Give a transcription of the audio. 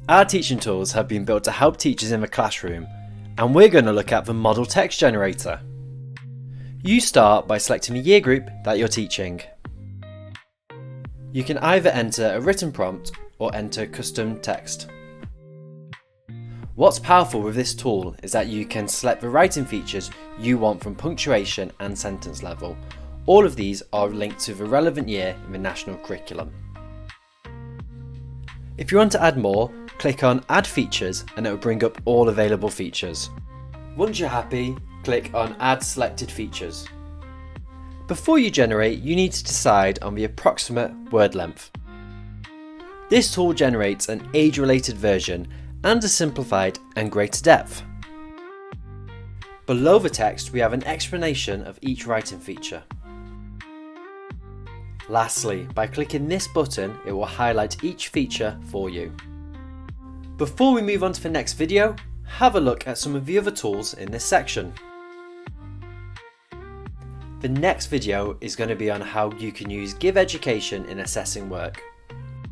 Our teaching tools have been built to help teachers in the classroom, and we're going to look at the model text generator. You start by selecting the year group that you're teaching. You can either enter a written prompt or enter custom text. What's powerful with this tool is that you can select the writing features you want from punctuation and sentence level. All of these are linked to the relevant year in the national curriculum. If you want to add more, click on Add Features and it will bring up all available features. Once you're happy, click on Add Selected Features. Before you generate, you need to decide on the approximate word length. This tool generates an age-related version and a simplified and greater depth. Below the text, we have an explanation of each writing feature. Lastly, by clicking this button, it will highlight each feature for you. Before we move on to the next video, have a look at some of the other tools in this section. The next video is going to be on how you can use GivEducation in assessing work.